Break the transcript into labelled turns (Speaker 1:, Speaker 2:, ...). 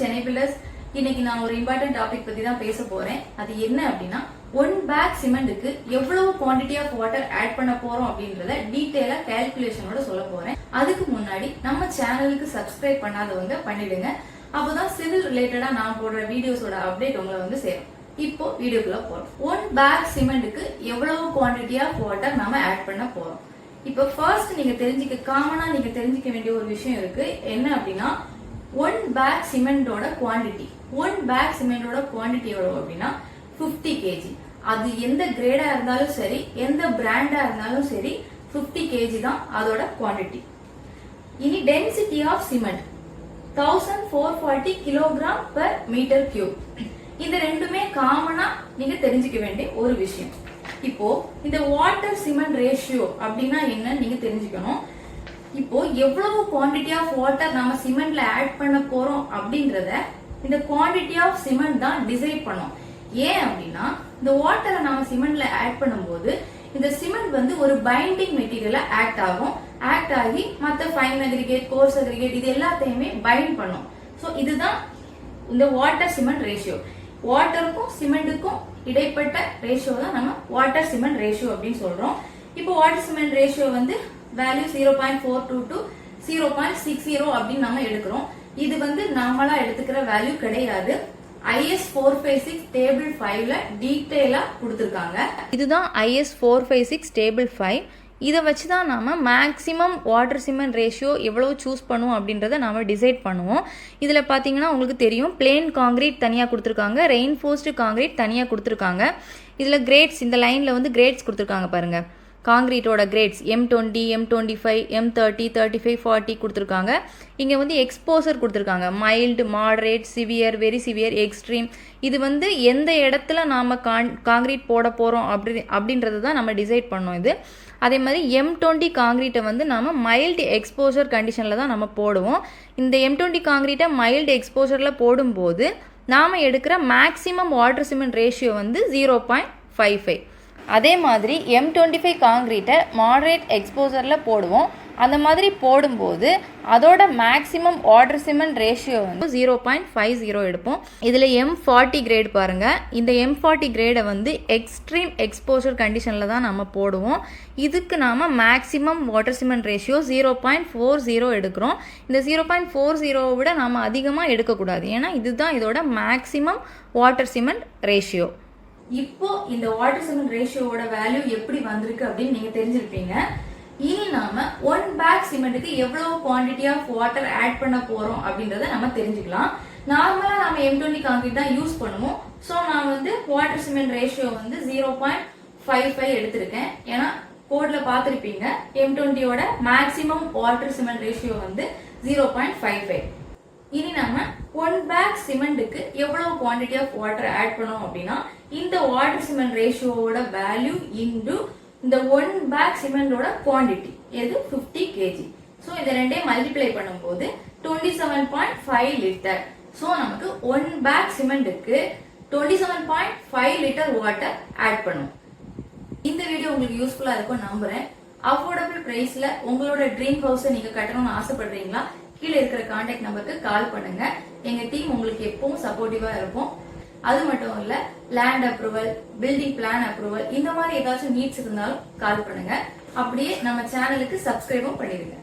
Speaker 1: Chennai pillars. இன்னைக்கு நான் ஒரு இம்பார்ட்டன்ட் டாபிக் பத்தி தான் பேச போறேன். அது என்ன அப்படின்னா, 1 பேக் சிமெண்ட்டுக்கு எவ்வளவு குவாண்டிட்டி ஆஃப் வாட்டர் ஆட் பண்ண போறோம் அப்படின்றத டீடைலா கால்குலேஷனோட சொல்ல போறேன். அதுக்கு முன்னாடி நம்ம சேனலுக்கு சப்ஸ்கிரைப் பண்ணாதவங்க பண்ணிடுங்க. அப்போதான் சிவில் ரிலேட்டடா நான் போடுற வீடியோஸோட அப்டேட் உங்களை வந்து சேரும். இப்போ வீடியோக்குள்ள போறோம். 1 பேக் சிமெண்ட்டுக்கு எவ்வளவு குவாண்டிட்டி ஆஃப் வாட்டர் நாம ஆட் பண்ண போறோம். இப்போ ஃபர்ஸ்ட் நீங்க காமனா தெரிஞ்சுக்க வேண்டிய ஒரு விஷயம் இருக்கு. என்ன அப்படின்னா, 1 பேக் சிமெண்டோட குவாண்டிட்டி. 1 பேக் சிமெண்டோட குவாண்டிட்டி எவ்வளவு அப்படின்னா 50 kg. அது எந்த கிரேடா இருந்தாலும் சரி, எந்த பிராண்டா இருந்தாலும் சரி, 50 kg தான் அதோட குவாண்டிட்டி. இனி density of cement 1440 kg per meter cube. இந்த ரெண்டுமே காமனா நீங்க தெரிஞ்சுக்க வேண்டிய ஒரு விஷயம். இப்போ இந்த வாட்டர் சிமெண்ட் ரேஷியோ அப்படின்னா என்னன்னு நீங்க தெரிஞ்சுக்கணும். இப்போ எவ்வளவு குவாண்டிட்டி ஆஃப் வாட்டர் நாம சிமெண்ட்ல ஆட் பண்ண போறோம் அப்படின்றத இந்த குவாண்டிட்டி ஆஃப் சிமெண்ட் தான் டிசைட் பண்ணும். ஏன் அப்படின்னா, இந்த வாட்டரை நாம சிமெண்ட்ல ஆட் பண்ணும்போது இந்த சிமெண்ட் வந்து ஒரு பைண்டிங் மெட்டீரியலா ஆக்ட் ஆகும். ஆக்ட் ஆகி மற்ற ஃபைன் அக்ரிகேட், கோர்ஸ் அக்ரிகேட் இது எல்லாத்தையுமே பைண்ட் பண்ணும். சோ இதுதான் இந்த வாட்டர் சிமெண்ட் ரேஷியோ. வாட்டருக்கும் சிமெண்ட்டுக்கும் இடைப்பட்ட ரேஷியோ தான் நம்ம வாட்டர் சிமெண்ட் ரேஷியோ அப்படின்னு சொல்றோம். இப்போ வாட்டர் சிமெண்ட் ரேஷியோ வந்து வேல்யூ 0.42 to 0.60 அப்படின்னு நம்ம எடுக்கிறோம். இது வந்து நாமளா எடுத்துக்கிற வேல்யூ கிடையாது. IS 456 டேபிள் 5ல டீடைலா கொடுத்திருக்காங்க.
Speaker 2: இதுதான் IS 456 டேபிள் 5. இதை வச்சு தான் நாம மேக்ஸிமம் வாட்டர் சிமெண்ட் ரேஷியோ எவ்வளவு சூஸ் பண்ணுவோம் அப்படின்றத நாம டிசைட் பண்ணுவோம். இதுல பாத்தீங்கன்னா உங்களுக்கு தெரியும், பிளேன் காங்கிரீட் தனியா கொடுத்துருக்காங்க, ரெயின்ஃபோர்ஸ்டு காங்கிரீட் தனியா கொடுத்துருக்காங்க. இதுல கிரேட்ஸ், இந்த லைன்ல வந்து கிரேட்ஸ் கொடுத்துருக்காங்க பாருங்க. காங்கிரீட்டோட கிரேட்ஸ் M20, M25, M30, 35, 40 கொடுத்துருக்காங்க. இங்கே வந்து எக்ஸ்போசர் கொடுத்துருக்காங்க. Mild, moderate, severe, very severe, extreme. இது வந்து எந்த இடத்துல நாம் காங்கிரீட் போட போகிறோம் அப்படின்றது தான் நம்ம டிசைட் பண்ணோம். இது அதே மாதிரி M20 காங்கிரீட்டை வந்து நாம் மைல்டு எக்ஸ்போசர் கண்டிஷனில் தான் நம்ம போடுவோம். இந்த M20 காங்கிரீட்டை மைல்டு எக்ஸ்போசரில் போடும்போது நாம் எடுக்கிற மேக்ஸிமம் வாட்டர் சிமெண்ட் ரேஷியோ வந்து 0.55. அதே மாதிரி M25 காங்கிரீட்டை மாடரேட் எக்ஸ்போசரில் போடுவோம். அந்த மாதிரி போடும்போது அதோட மேக்ஸிமம் வாட்டர் சிமெண்ட் ரேஷியோ வந்து 0.50 எடுப்போம். இதில் M40 கிரேட் பாருங்கள். இந்த M40 கிரேடை வந்து எக்ஸ்ட்ரீம் எக்ஸ்போசர் கண்டிஷனில் தான் நம்ம போடுவோம். இதுக்கு நாம் மேக்ஸிமம் வாட்டர் சிமெண்ட் ரேஷியோ 0.40 எடுக்கிறோம். இந்த 0.40 விட நாம் அதிகமாக எடுக்கக்கூடாது. ஏன்னா இதுதான் இதோட மேக்ஸிமம் வாட்டர் சிமெண்ட் ரேஷியோ.
Speaker 1: இப்போ இந்த வாட்டர் சிமெண்ட் ரேஷியோட வேல்யூ எப்படி வந்திருக்கு அப்படின்னு நீங்க தெரிஞ்சிருப்பீங்க. இனி நாம 1 பேக் சிமெண்ட்டுக்கு எவ்வளவு குவாண்டிட்டி ஆஃப் வாட்டர் ஆட் பண்ண போறோம் அப்படின்றத நம்ம தெரிஞ்சுக்கலாம். நார்மலா நாம M20 காங்கிரீட் தான் யூஸ் பண்ணுவோம். சோ நான் வந்து வாட்டர் சிமெண்ட் ரேஷியோ வந்து 0.55 எடுத்திருக்கேன். ஏன்னா கோட்ல பாத்திருப்பீங்க, M20யோட மேக்ஸிமம் வாட்டர் சிமெண்ட் ரேஷியோ வந்து 0.55. இனி நம்ம 1 பேக் சிமெண்ட்டுக்கு எவ்வளவு குவாண்டிட்டி ஆஃப் வாட்டர் ஆட் பண்ணோம் அப்படின்னா, இந்த வாட்டர் சிமெண்ட் ரேஷியோட வேல்யூ இன்டு இந்த 1 பேக் சிமெண்டோட குவாண்டிட்டி எது 50 kg. சோ இத ரெண்டையும் மல்டிப்ளை பண்ணும்போது 27.5 லிட்டர். சோ நமக்கு 1 பேக் சிமெண்ட்டுக்கு 27.5 லிட்டர் வாட்டர் ஆட் பண்ணும். இந்த வீடியோ உங்களுக்கு யூஸ்ஃபுல்லா இருக்கும் நம்புறேன். அஃபோர்டபிள் பிரைஸ்ல உங்களோட ட்ரீம் ஹவுஸை நீங்க கட்டணும்னு ஆசைப்படுறீங்களா? கீழே இருக்கிற கான்டாக்ட் நம்பருக்கு கால் பண்ணுங்க. எங்க டீம் உங்களுக்கு எப்பவும் சப்போர்ட்டிவா இருக்கும். அது மட்டும் இல்ல, land approval, building plan approval, இந்த மாதிரி ஏதாச்சும் நீட்ஸ் இருந்தாலும் கால் பண்ணுங்க. அப்படியே நம்ம சேனலுக்கு சப்ஸ்கிரைபும் பண்ணிடுங்க.